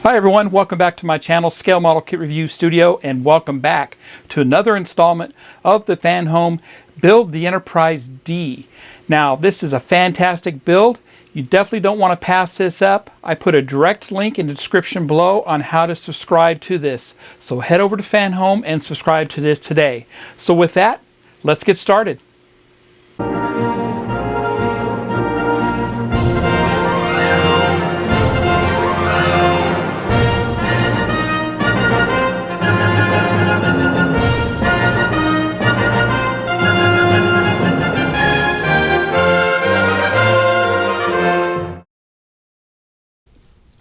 Hi everyone, welcome back to my channel, Scale Model Kit Review Studio, and welcome back to another installment of the FanHome Build the Enterprise D. Now, this is a fantastic build. You definitely don't want to pass this up. I put a direct link in the description below on how to subscribe to this. So head over to FanHome and subscribe to this today. So with that, let's get started.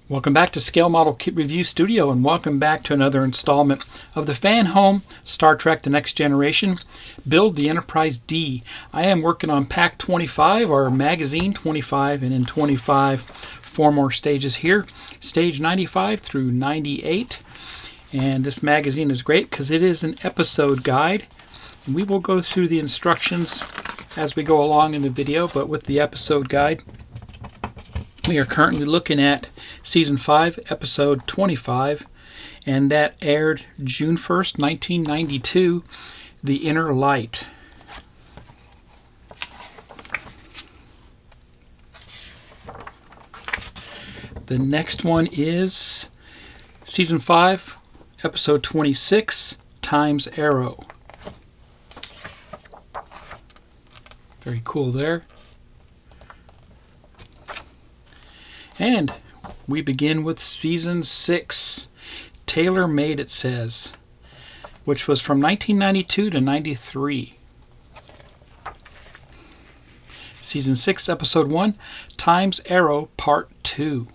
Welcome back to Scale Model Kit Review Studio, and welcome back to another installment of the FanHome Star Trek The Next Generation Build the Enterprise D. I am working on Pack 25, or Magazine 25, and in 25, 4 more stages here. Stage 95 through 98. And this magazine is great because it is an episode guide. And we will go through the instructions as we go along in the video, but with the episode guide, we are currently looking at Season 5, Episode 25, and that aired June 1st, 1992, The Inner Light. The next one is Season 5, Episode 26, Time's Arrow. Very cool there. And we begin with Season 6, Tailor Made, it says, which was from 1992 to 93. Season 6, Episode 1, Time's Arrow, Part 2.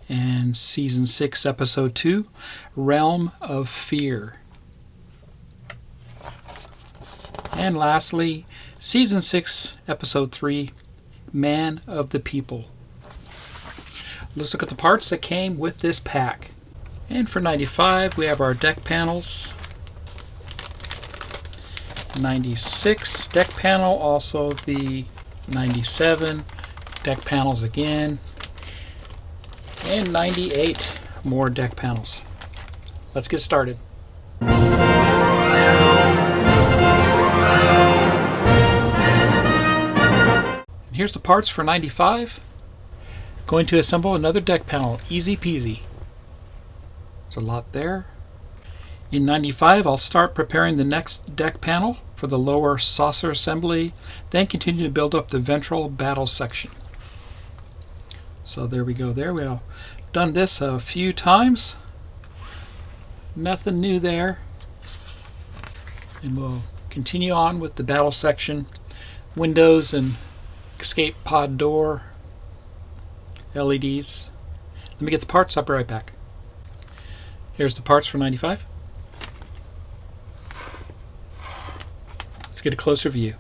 And Season 6, Episode 2, Realm of Fear. And lastly, Season 6, Episode 3, Man of the People. Let's look at the parts that came with this pack. And for 95, we have our deck panels. 96 deck panel, also the 97 deck panels again. And 98 more deck panels. Let's get started. Here's the parts for 95. Going to assemble another deck panel. Easy peasy. There's a lot there. In 95, I'll start preparing the next deck panel for the lower saucer assembly, then continue to build up the ventral battle section. So there we go there. We've done this a few times. Nothing new there. And we'll continue on with the battle section, windows and escape pod door, LEDs. Let me get the parts, I'll be right back. Here's the parts for 95. Let's get a closer view.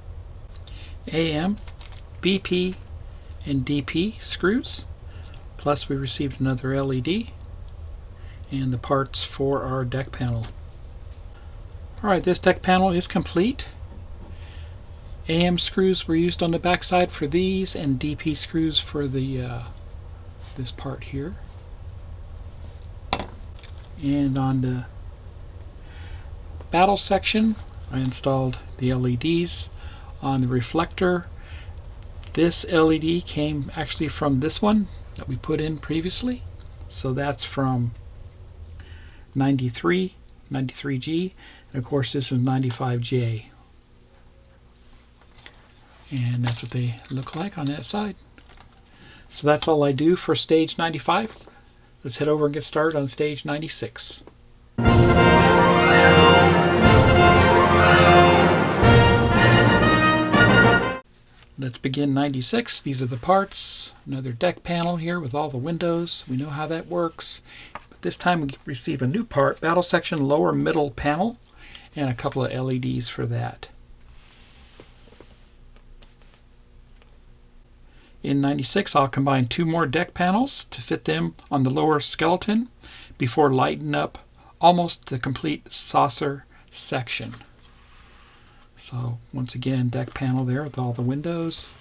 AM, BP, and DP screws. Plus we received another LED and the parts for our deck panel. Alright, this deck panel is complete. AM screws were used on the backside for these, and DP screws for the this part here. And on the battle section, I installed the LEDs. On the reflector, this LED came actually from this one that we put in previously. So that's from 93, 93G, and of course this is 95J. And that's what they look like on that side. So that's all I do for stage 95. Let's head over and get started on stage 96. Let's begin 96. These are the parts. Another deck panel here with all the windows. We know how that works. But this time we receive a new part, battle section lower middle panel, and a couple of LEDs for that. In 96, I'll combine 2 more deck panels to fit them on the lower skeleton before lighting up almost the complete saucer section. So once again, deck panel there with all the windows,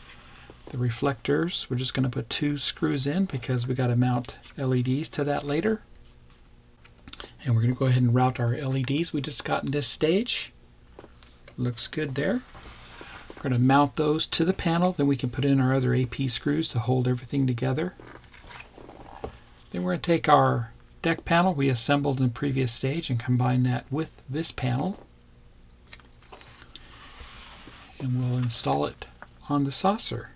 The reflectors, we're just going to put 2 screws in because we got to mount LEDs to that later. And we're going to go ahead and route our LEDs we just got in this stage. Looks good there. We're going to mount those to the panel, then we can put in our other AP screws to hold everything together. Then we're going to take our deck panel we assembled in the previous stage and combine that with this panel. And we'll install it on the saucer.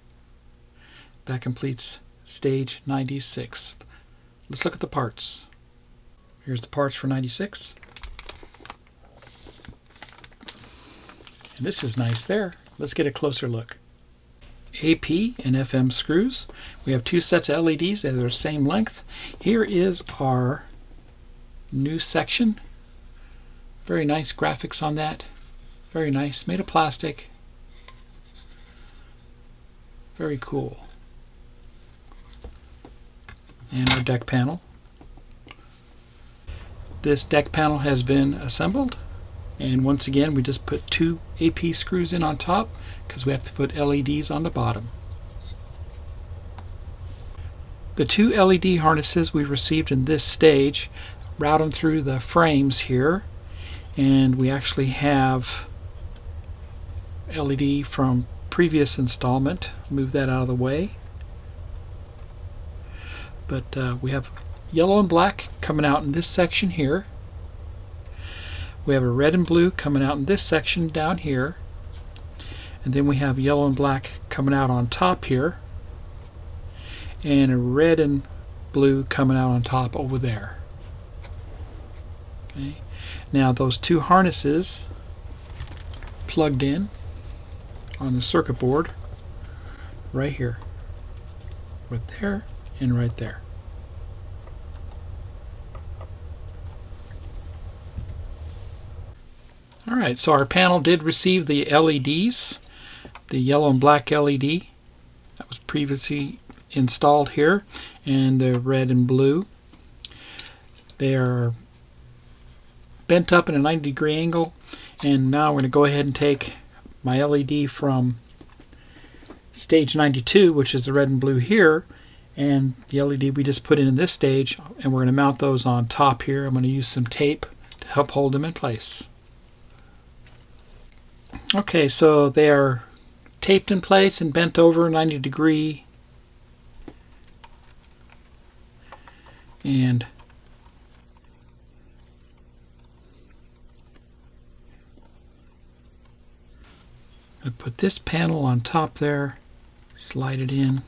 That completes stage 96. Let's look at the parts. Here's the parts for 96. And this is nice there. Let's get a closer look. AP and FM screws. We have 2 sets of LEDs that are the same length. Here is our new section. Very nice graphics on that. Very nice. Made of plastic. Very cool. And our deck panel. This deck panel has been assembled, and once again we just put 2 AP screws in on top because we have to put LEDs on the bottom. The 2 LED harnesses we received in this stage route them through the frames here, and we actually have LED from previous installment. Move that out of the way. But we have yellow and black coming out in this section here. We have a red and blue coming out in this section down here. And then we have yellow and black coming out on top here. And a red and blue coming out on top over there. Okay. Now those 2 harnesses plugged in on the circuit board right here. Right there and right there. Alright, so our panel did receive the LEDs, the yellow and black LED that was previously installed here, and the red and blue. They are bent up in a 90-degree angle, and now we're going to go ahead and take my LED from stage 92, which is the red and blue here, and the LED we just put in this stage, and we're going to mount those on top here. I'm going to use some tape to help hold them in place. Okay, so they are taped in place and bent over 90 degree, and I put this panel on top there, slide it in.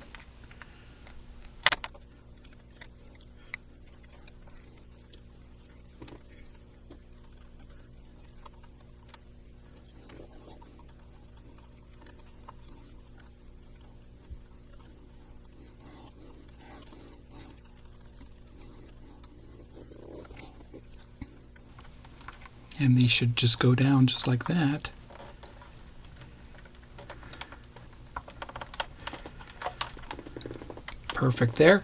And these should just go down just like that. Perfect there.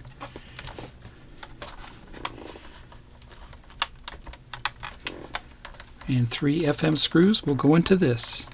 And 3 FM screws will go into this.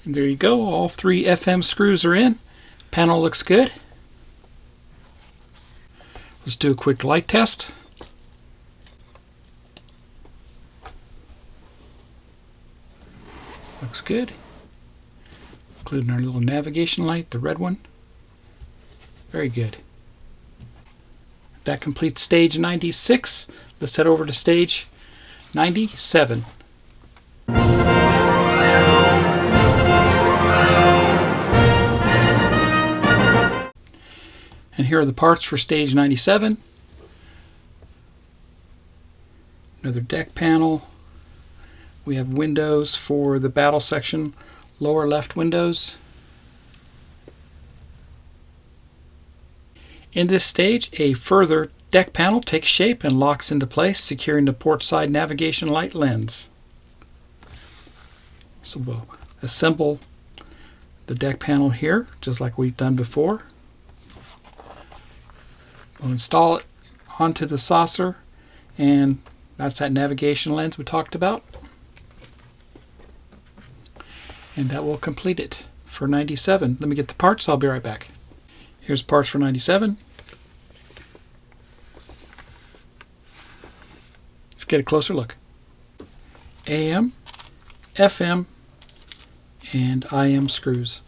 And there you go, all 3 FM screws are in. Panel looks good. Let's do a quick light test. Looks good. Including our little navigation light, the red one. Very good. That completes stage 96. Let's head over to stage 97. And here are the parts for stage 97. Another deck panel. We have windows for the battle section, lower left windows. In this stage, a further deck panel takes shape and locks into place, securing the port side navigation light lens. So we'll assemble the deck panel here, just like we've done before. We'll install it onto the saucer, and that's that navigation lens we talked about. And that will complete it for 97. Let me get the parts, I'll be right back. Here's parts for 97. Let's get a closer look. AM, FM, and IM screws.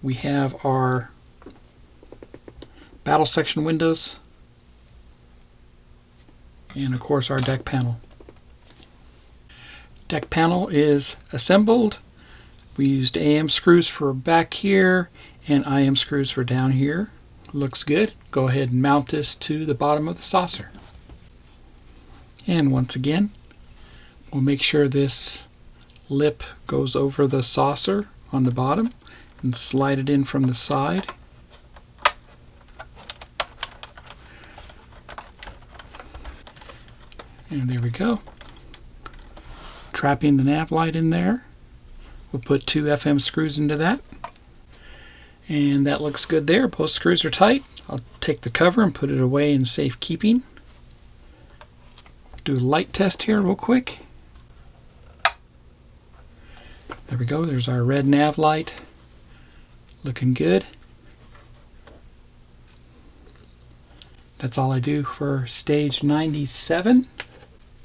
We have our battle section windows, and of course our deck panel. Deck panel is assembled. We used AM screws for back here and IM screws for down here. Looks good. Go ahead and mount this to the bottom of the saucer. And once again, we'll make sure this lip goes over the saucer on the bottom and slide it in from the side. And there we go. Trapping the nav light in there. We'll put 2 FM screws into that. And that looks good there. Both screws are tight. I'll take the cover and put it away in safekeeping. Do a light test here real quick. There we go. There's our red nav light. Looking good. That's all I do for stage 97.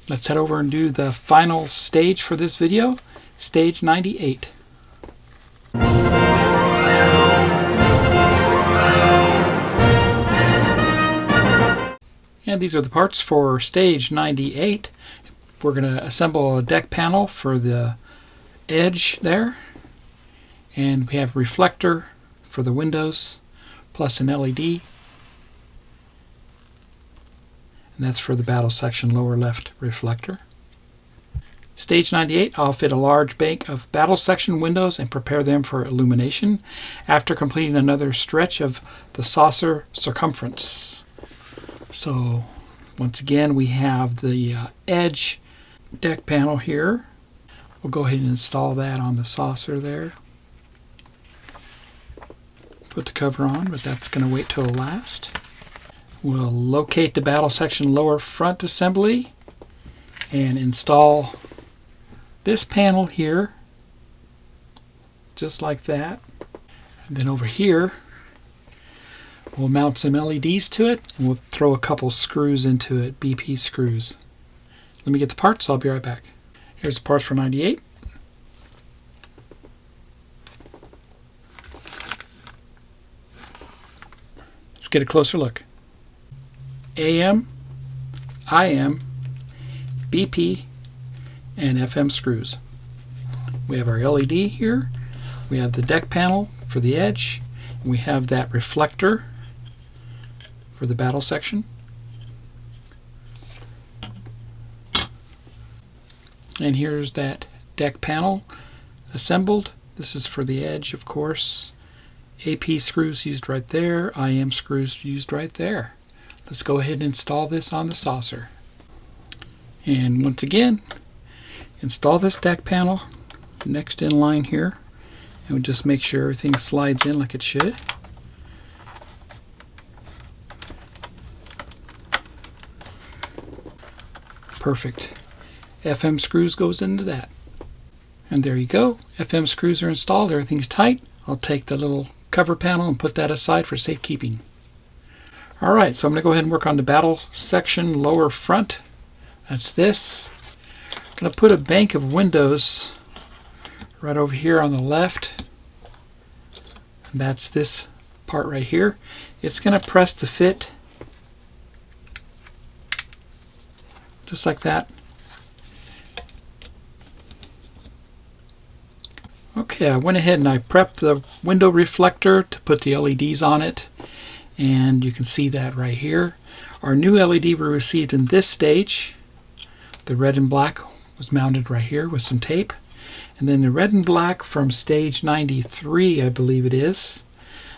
Let's head over and do the final stage for this video, stage 98. And these are the parts for stage 98. We're going to assemble a deck panel for the edge there. And we have a reflector for the windows, plus an LED. And that's for the battle section lower left reflector. Stage 98, I'll fit a large bank of battle section windows and prepare them for illumination after completing another stretch of the saucer circumference. So once again, we have the edge deck panel here. We'll go ahead and install that on the saucer there. Put the cover on, but that's going to wait till last. We'll locate the battle section lower front assembly and install this panel here, just like that. And then over here, we'll mount some LEDs to it, and we'll throw a couple screws into it, BP screws. Let me get the parts, I'll be right back. Here's the parts for 98. Let's get a closer look. AM, IM, BP, and FM screws. We have our LED here. We have the deck panel for the edge. And we have that reflector for the battle section. And here's that deck panel assembled. This is for the edge, of course. AP screws used right there. IM screws used right there. Let's go ahead and install this on the saucer. And once again, install this deck panel next in line here. And we'll just make sure everything slides in like it should. Perfect. FM screws goes into that. And there you go. FM screws are installed. Everything's tight. I'll take the little cover panel and put that aside for safekeeping. Alright, so I'm going to go ahead and work on the battle section lower front. That's this. I'm going to put a bank of windows right over here on the left. And that's this part right here. It's going to press to fit. Just like that. Okay, I went ahead and I prepped the window reflector to put the LEDs on it. and you can see that right here. Our new LED we received in this stage, the red and black, was mounted right here with some tape. And then the red and black from stage 93, I believe it is,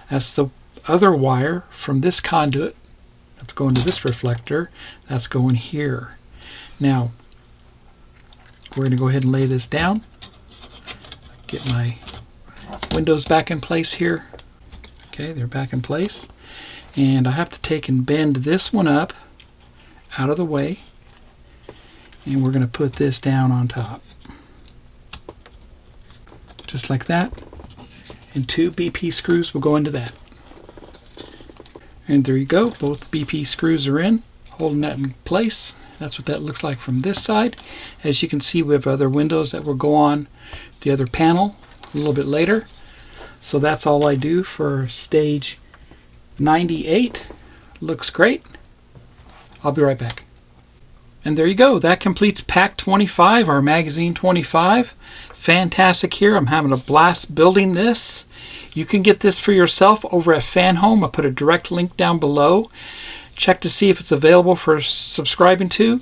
that's the other wire from this conduit that's going to this reflector, that's going here. Now, we're going to go ahead and lay this down. Get my windows back in place here. Okay, they're back in place. And I have to take and bend this one up out of the way. And we're going to put this down on top. Just like that. And 2 BP screws will go into that. And there you go. Both BP screws are in, holding that in place. That's what that looks like from this side. As you can see, we have other windows that will go on the other panel a little bit later. So that's all I do for stage 98. Looks great. I'll be right back. And there you go. That completes pack 25, our magazine 25. Fantastic here. I'm having a blast building this. You can get this for yourself over at FanHome. I'll put a direct link down below. Check to see if it's available for subscribing to.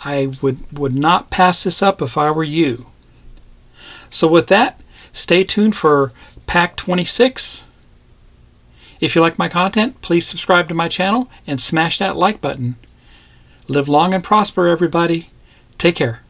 I would not pass this up if I were you. So with that, stay tuned for pack 26. If you like my content, please subscribe to my channel and smash that like button. Live long and prosper, everybody. Take care.